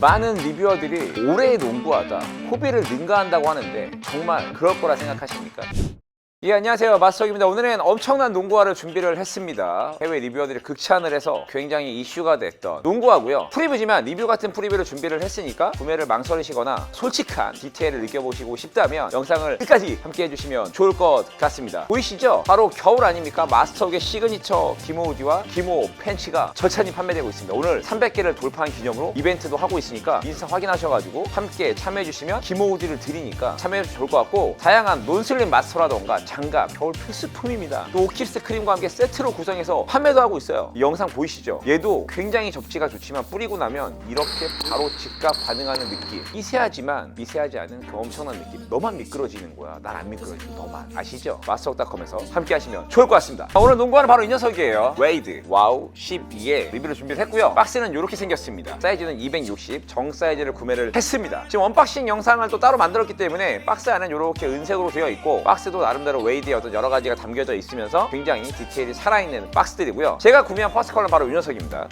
많은 리뷰어들이 오래 농구하다 호비를 능가한다고 하는데 정말 그럴 거라 생각하십니까? 예, 안녕하세요. 마스터입니다. 오늘은 엄청난 농구화를 준비를 했습니다. 해외 리뷰어들이 극찬을 해서 굉장히 이슈가 됐던 농구화고요. 프리뷰지만 리뷰 같은 프리뷰를 준비를 했으니까 구매를 망설이시거나 솔직한 디테일을 느껴보시고 싶다면 영상을 끝까지 함께 해주시면 좋을 것 같습니다. 보이시죠? 바로 겨울 아닙니까? 마스터의 시그니처 기모 후디와 기모 팬츠가 절찬히 판매되고 있습니다. 오늘 300개를 돌파한 기념으로 이벤트도 하고 있으니까 인스타 확인하셔가지고 함께 참여해주시면 기모 후디를 드리니까 참여해주시면 좋을 것 같고, 다양한 논슬림 마스터라던가 장갑, 겨울 필수품입니다. 또 오키스 크림과 함께 세트로 구성해서 판매도 하고 있어요. 이 영상 보이시죠? 얘도 굉장히 접지가 좋지만 뿌리고 나면 이렇게 바로 즉각 반응하는 느낌. 미세하지만 미세하지 않은 그 엄청난 느낌. 너만 미끄러지는 거야. 난 안 미끄러지고 너만. 아시죠? 마스터닷컴에서 함께 하시면 좋을 것 같습니다. 오늘 농구하는 바로 이 녀석이에요. 웨이드 와우 12의 리뷰를 준비를 했고요. 박스는 이렇게 생겼습니다. 사이즈는 260, 정 사이즈를 구매를 했습니다. 지금 언박싱 영상을 또 따로 만들었기 때문에 박스 안은 이렇게 은색으로 되어 있고, 박스도 나름대로 웨이드의 어떤 여러 가지가 담겨져 있으면서 굉장히 디테일이 살아있는 박스들이고요. 제가 구매한 퍼스트 컬러는 바로 이 녀석입니다.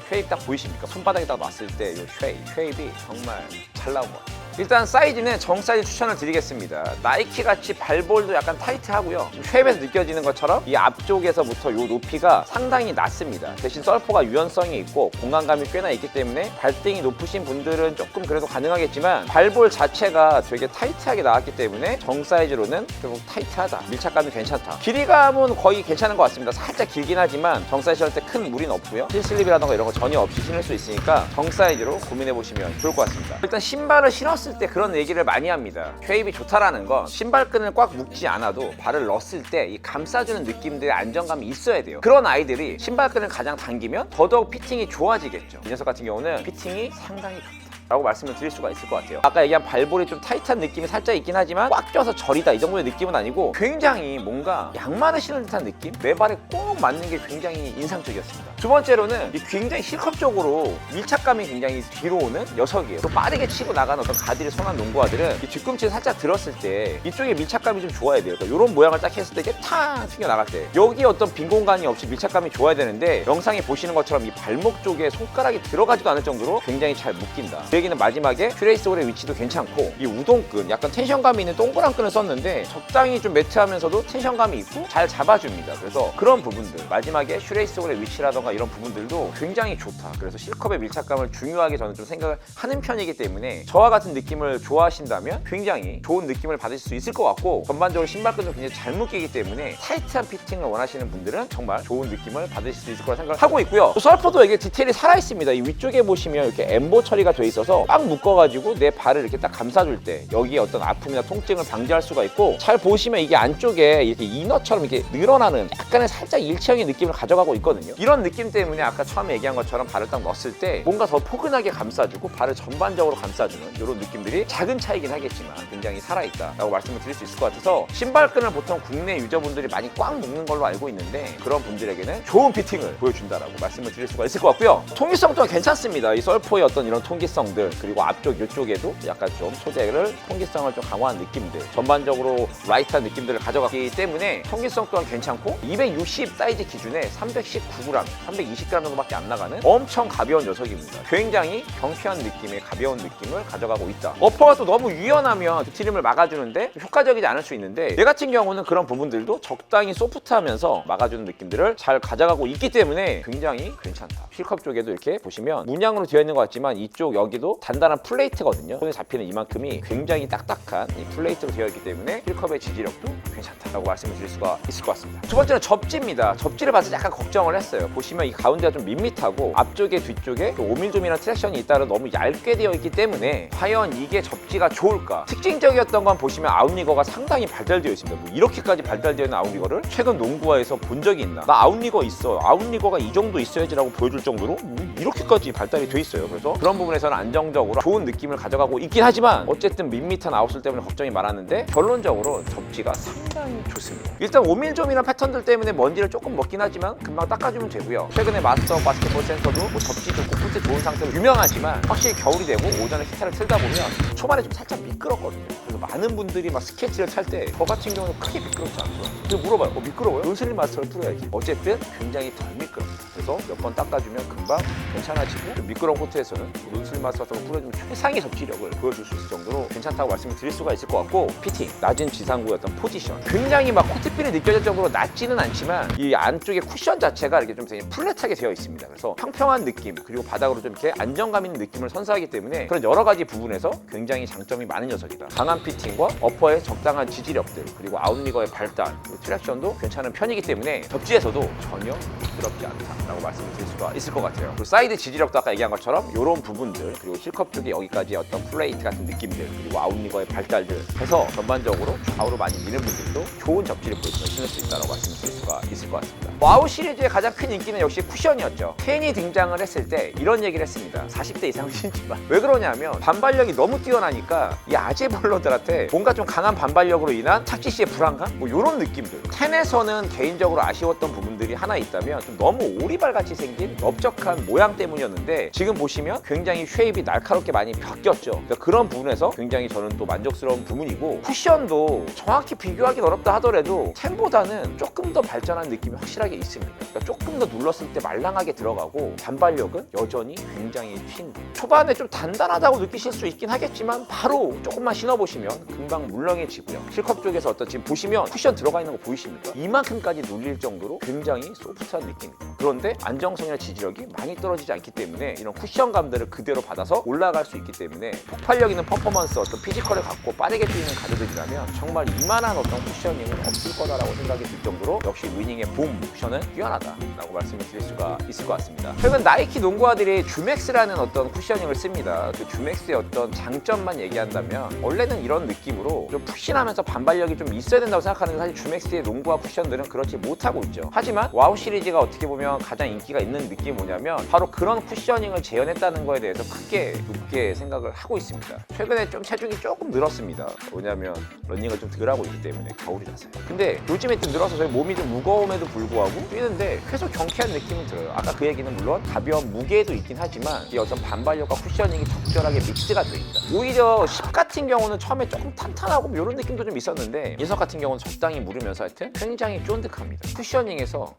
쉐입 딱 보이십니까? 손바닥에다 놨을 때 이 쉐입이 정말 잘 나온 것 같아요. 일단 사이즈는 정 사이즈 추천을 드리겠습니다. 나이키 같이 발볼도 약간 타이트하고요. 쉐입에서 느껴지는 것처럼 이 앞쪽에서부터 이 높이가 상당히 낮습니다. 대신 설포가 유연성이 있고 공간감이 꽤나 있기 때문에 발등이 높으신 분들은 조금 그래도 가능하겠지만, 발볼 자체가 되게 타이트하게 나왔기 때문에 정 사이즈로는 결국 타이트하다, 밀착감이 괜찮다. 길이감은 거의 괜찮은 것 같습니다. 살짝 길긴 하지만 정 사이즈 할 때 큰 무리는 없고요. 힐슬립이라던가 이런 거 전혀 없이 신을 수 있으니까 정 사이즈로 고민해보시면 좋을 것 같습니다. 일단 신발을 신었을 때 그런 얘기를 많이 합니다. 쉐입이 좋다라는 건 신발끈을 꽉 묶지 않아도 발을 넣었을 때 이 감싸주는 느낌들의 안정감이 있어야 돼요. 그런 아이들이 신발끈을 가장 당기면 더더욱 피팅이 좋아지겠죠. 이 녀석 같은 경우는 피팅이 상당히 좋다 라고 말씀을 드릴 수가 있을 것 같아요. 아까 얘기한 발볼이 좀 타이트한 느낌이 살짝 있긴 하지만 꽉 껴서 저리다 이 정도의 느낌은 아니고, 굉장히 뭔가 양말을 신은 듯한 느낌? 내 발에 꼭 맞는 게 굉장히 인상적이었습니다. 두 번째로는 굉장히 실컷적으로 밀착감이 굉장히 뒤로 오는 녀석이에요. 또 빠르게 치고 나가는 어떤 가디를 선한 농구화들은 이 뒤꿈치를 살짝 들었을 때 이쪽에 밀착감이 좀 좋아야 돼요. 그러니까 이런 모양을 딱 했을 때 이게 탁 튕겨 나갈 때 여기 어떤 빈 공간이 없이 밀착감이 좋아야 되는데, 영상에 보시는 것처럼 이 발목 쪽에 손가락이 들어가지도 않을 정도로 굉장히 잘 묶인다. 그 얘기는 마지막에 슈레이스홀의 위치도 괜찮고, 이 우동끈, 약간 텐션감이 있는 동그란 끈을 썼는데 적당히 좀 매트하면서도 텐션감이 있고 잘 잡아줍니다. 그래서 그런 부분들, 마지막에 슈레이스홀의 위치라던가 이런 부분들도 굉장히 좋다. 그래서 실컵의 밀착감을 중요하게 저는 좀 생각을 하는 편이기 때문에 저와 같은 느낌을 좋아하신다면 굉장히 좋은 느낌을 받으실 수 있을 것 같고, 전반적으로 신발끈도 굉장히 잘 묶이기 때문에 타이트한 피팅을 원하시는 분들은 정말 좋은 느낌을 받으실 수 있을 거라 생각을 하고 있고요. 또 설포도 이게 디테일이 살아있습니다. 이 위쪽에 보시면 이렇게 엠보 처리가 돼 있어서 꽉 묶어가지고 내 발을 이렇게 딱 감싸줄 때 여기에 어떤 아픔이나 통증을 방지할 수가 있고, 잘 보시면 이게 안쪽에 이렇게 이너처럼 이렇게 늘어나는 약간의 살짝 일체형의 느낌을 가져가고 있거든요. 이런 느낌 때문에 아까 처음에 얘기한 것처럼 발을 딱 넣었을 때 뭔가 더 포근하게 감싸주고 발을 전반적으로 감싸주는 이런 느낌들이 작은 차이긴 하겠지만 굉장히 살아있다라고 말씀을 드릴 수 있을 것 같아서, 신발끈을 보통 국내 유저분들이 많이 꽉 묶는 걸로 알고 있는데 그런 분들에게는 좋은 피팅을 보여준다라고 말씀을 드릴 수가 있을 것 같고요. 통기성 또한 괜찮습니다. 이 설포의 어떤 이런 통기성들, 그리고 앞쪽 이쪽에도 약간 좀 소재를 통기성을 좀 강화한 느낌들, 전반적으로 라이트한 느낌들을 가져갔기 때문에 통기성 또한 괜찮고, 260 사이즈 기준에 319g, 320g 정도밖에 안 나가는 엄청 가벼운 녀석입니다. 굉장히 경쾌한 느낌의 가벼운 느낌을 가져가고 있다. 어퍼가 또 너무 유연하면 뒤트림을 막아주는데 효과적이지 않을 수 있는데, 얘 같은 경우는 그런 부분들도 적당히 소프트하면서 막아주는 느낌들을 잘 가져가고 있기 때문에 굉장히 괜찮다. 힐컵 쪽에도 이렇게 보시면 문양으로 되어 있는 것 같지만 이쪽 여기도 단단한 플레이트거든요. 손에 잡히는 이만큼이 굉장히 딱딱한 이 플레이트로 되어 있기 때문에 힐컵의 지지력도 괜찮다라고 말씀을 드릴 수가 있을 것 같습니다. 두 번째는 접지입니다. 접지를 봐서 약간 걱정을 했어요. 보시면 이 가운데가 좀 밋밋하고 앞쪽에 뒤쪽에 5mm이나 트랙션이 있다는 너무 얇게 되어 있기 때문에 과연 이게 접지가 좋을까? 특징적이었던 건 보시면 아웃리거가 상당히 발달되어 있습니다. 뭐 이렇게까지 발달되어 있는 아웃리거를 최근 농구화에서 본 적이 있나? 나 아웃리거 있어. 아웃리거가 이 정도 있어야지라고 보여줄 정도로 뭐 이렇게까지 발달이 돼 있어요. 그래서 그런 부분에서는 안정적으로 좋은 느낌을 가져가고 있긴 하지만 어쨌든 밋밋한 아웃솔 때문에 걱정이 많았는데 결론적으로 접지가 상당히 좋습니다. 일단 5밀점이나 패턴들 때문에 먼지를 조금 먹긴 하지만 금방 닦아주면 되고요. 최근에 마스터 바스켓볼 센서도 뭐 접지 좋고 풋이 좋은 상태로 유명하지만 확실히 겨울이 되고 오전에 히터를 틀다 보면 초반에 좀 살짝 미끄럽거든요. 그래서 많은 분들이 막 스케치를 찰 때 저 같은 경우는 크게 미끄럽지 않고요. 그래서 물어봐요. 미끄러워요? 논슬림 마스터를 풀어야지. 어쨌든 굉장히 덜 미끄럽다. 그래서 몇 번 닦아주면 금방 괜찮아지고 미끄러운 코트에서는 논슬림 마스터로 풀어주면 최상의 접지력을 보여줄 수 있을 정도로 괜찮다고 말씀을 드릴 수가 있을 것 같고 피팅, 낮은 지상구의 어떤 포지션 굉장히 막 코트필이 느껴질 정도로 낮지는 않지만 이 안쪽에 쿠션 자체가 이렇게 좀 되게 플랫하게 되어 있습니다. 그래서 평평한 느낌 그리고 바닥으로 좀 이렇게 안정감 있는 느낌을 선사하기 때문에 그런 여러 가지 부분에서 굉장히 장점이 많은 녀석이다. 강한 피팅과 어퍼의 적당한 지지력들 그리고 아웃리거의 발달 그리고 트랙션도 괜찮은 편이기 때문에 접지에서도 전혀 부끄럽지 않다라고 말씀을 드릴 수가 있을 것 같아요. 그리고 사이드 지지력도 아까 얘기한 것처럼 이런 부분들 그리고 힐컵 쪽에 여기까지 어떤 플레이트 같은 느낌들 그리고 아웃리거의 발달들 해서 전반적으로 좌우로 많이 미는 분들도 좋은 접지를 보여주면 신을 수 있다고 말씀을 드릴 수가 있을 것 같습니다. 와우 시리즈의 가장 큰 인기는 역시 쿠션이었죠. 켄이 등장을 했을 때 이런 얘기를 했습니다. 40대 이상 신지만 왜 그러냐면 반발력이 너무 뛰어나니까 이 아재벌러들한테 뭔가 좀 강한 반발력으로 인한 착지 시의 불안감? 뭐 이런 느낌들. 켄에서는 개인적으로 아쉬웠던 부분들이 하나 있다면 좀 너무 오리발같이 생긴 넓적한 모양 때문이었는데 지금 보시면 굉장히 쉐입이 날카롭게 많이 바뀌었죠. 그러니까 그런 부분에서 굉장히 저는 또 만족스러운 부분이고 쿠션도 정확히 비교하기 어렵다 하더라도 켄보다는 조금 더 발전한 느낌이 확실하게 있습니다. 그러니까 조금 더 눌렀을 때 말랑하게 들어가고 반발력은 여전히 굉장히 튄. 초반에 좀 단단하다고 느끼실 수 있긴 하겠지만 바로 조금만 신어보시면 금방 물렁해지고요. 실컵 쪽에서 어떤 지금 보시면 쿠션 들어가 있는 거 보이십니까? 이만큼까지 눌릴 정도로 굉장히 소프트한 느낌입니다. 그런데 안정성이나 지지력이 많이 떨어지지 않기 때문에 이런 쿠션감들을 그대로 받아서 올라갈 수 있기 때문에 폭발력 있는 퍼포먼스 어떤 피지컬을 갖고 빠르게 뛰는 가드들이라면 정말 이만한 어떤 쿠셔닝은 없을 거다라고 생각이 들 정도로 역시 위닝의 봄 쿠션은 뛰어나다라고 말씀을 드릴 수가 있을 것 같습니다. 최근 나이키 농구화들이 주맥스라는 어떤 쿠셔닝을 씁니다. 그 주맥스의 어떤 장점만 얘기한다면 원래는 이런 느낌으로 좀 푹신하면서 반발력이 좀 있어야 된다고 생각하는데 사실 주맥스의 농구화 쿠션들은 그렇지 못하고 있죠. 하지만 와우 시리즈가 어떻게 보면 가장 인기가 있는 느낌이 뭐냐면 바로 그런 쿠셔닝을 재현했다는 거에 대해서 크게 높게 생각을 하고 있습니다. 최근에 좀 체중이 조금 늘었습니다. 뭐냐면 러닝을 좀 덜 하고 있기 때문에 겨울이라서요. 근데 요즘에 좀 늘어서 저희 몸이 좀 무거움에도 불구하고 뛰는데 계속 경쾌한 느낌이 들어요. 아까 그 얘기는 물론 가벼운 무게도 있긴 하지만 이 어떤 반발력과 쿠셔닝이 적절하게 믹스가 돼 있다. 오히려 10 같은 경우는 처음에 조금 탄탄하고 이런 느낌도 좀 있었는데 인석 같은 경우는 적당히 무르면서 하여튼 굉장히 쫀득합니다. 쿠셔닝에서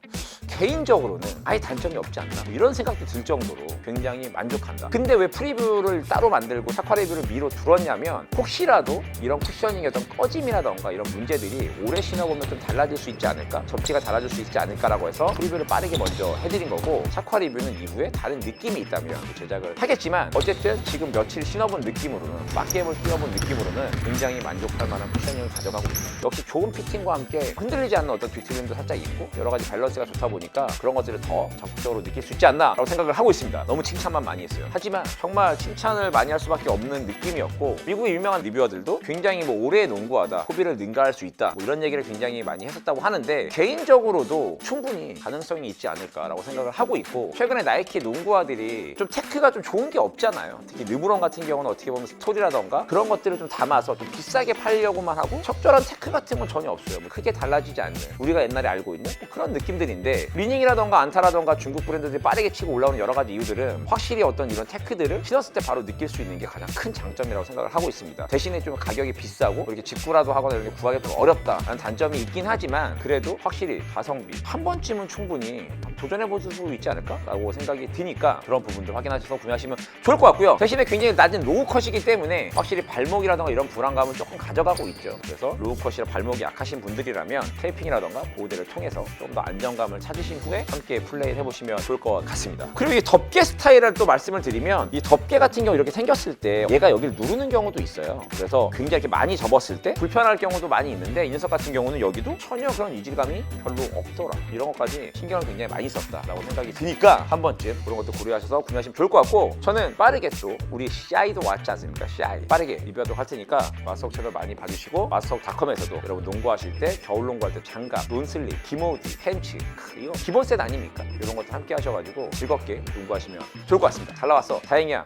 개인적으로는 아예 단점이 없지 않나 이런 생각도 들 정도로 굉장히 만족한다. 근데 왜 프리뷰를 따로 만들고 사카 리뷰를 미로 들었냐면 혹시라도 이런 쿠셔닝의 어떤 꺼짐이라던가 이런 문제들이 오래 신어보면 좀 달라질 수 있지 않을까, 접지가 달라질 수 있지 않을까라고 해서 프리뷰를 빠르게 먼저 해드린 거고 사카 리뷰는 이후에 다른 느낌이 있다면 제작을 하겠지만 어쨌든 지금 며칠 신어본 느낌으로는 빡겜을 뛰어본 느낌으로는 굉장히 만족할 만한 쿠셔닝을 가져가고 있습니다. 역시 좋은 피팅과 함께 흔들리지 않는 어떤 뒤틀림도 살짝 있고 여러 가지 밸런스가 좋다 보니까 그런 것들을 더 적극적으로 느낄 수 있지 않나 라고 생각을 하고 있습니다. 너무 칭찬만 많이 했어요. 하지만 정말 칭찬을 많이 할 수밖에 없는 느낌이었고 미국의 유명한 리뷰어들도 굉장히 뭐 오래 농구하다 소비를 능가할 수 있다 뭐 이런 얘기를 굉장히 많이 했었다고 하는데 개인적으로도 충분히 가능성이 있지 않을까라고 생각을 하고 있고 최근에 나이키 농구화들이 좀 테크가 좀 좋은 게 없잖아요. 특히 르브론 같은 경우는 어떻게 보면 스토리라던가 그런 것들을 좀 담아서 좀 비싸게 팔려고만 하고 적절한 테크 같은 건 전혀 없어요. 뭐 크게 달라지지 않는 우리가 옛날에 알고 있는 뭐 그런 느낌들인데 리닝이라던가 안타라던가 중국 브랜드들이 빠르게 치고 올라오는 여러 가지 이유들은 확실히 어떤 이런 테크들을 신었을 때 바로 느낄 수 있는 게 가장 큰 장점이라고 생각을 하고 있습니다. 대신에 좀 가격이 비싸고 이렇게 직구라도 하거나 이렇게 구하기 좀 어렵다라는 단점이 있긴 하지만 그래도 확실히 가성비 한 번쯤은 충분히 도전해볼 수 있지 않을까라고 생각이 드니까 그런 부분들 확인하셔서 구매하시면 좋을 것 같고요. 대신에 굉장히 낮은 로우컷이기 때문에 확실히 발목이라던가 이런 불안감은 조금 가져가고 있죠. 그래서 로우컷이라 발목이 약하신 분들이라면 테이핑이라던가 보호대를 통해서 좀 더 안정감을 찾으신 후에 함께 플레이를 해보시면 좋을 것 같습니다. 그리고 이 덮개 스타일을 또 말씀을 드리면 이 덮개 같은 경우 이렇게 생겼을 때 얘가 여기를 누르는 경우도 있어요. 그래서 굉장히 이렇게 많이 접었을 때 불편할 경우도 많이 있는데 이 녀석 같은 경우는 여기도 전혀 그런 이질감이 별로 없더라. 이런 것까지 신경을 굉장히 많이 썼다라고 생각이 드니까 한 번쯤 그런 것도 고려하셔서 구매하시면 좋을 것 같고 저는 빠르게 또 우리 샤이도 왔지 않습니까? 샤이 빠르게 리뷰하도록 할 테니까 마스터업 채널 많이 봐주시고 마스터업닷컴에서도 여러분 농구하실 때 겨울 농구할 때 장갑, 논슬립, 기모디, 팬츠 이거 기본 셋 아닙니까? 이런 것도 함께 하셔가지고 즐겁게 농구하시면 좋을 것 같습니다. 잘 나왔어. 다행이야.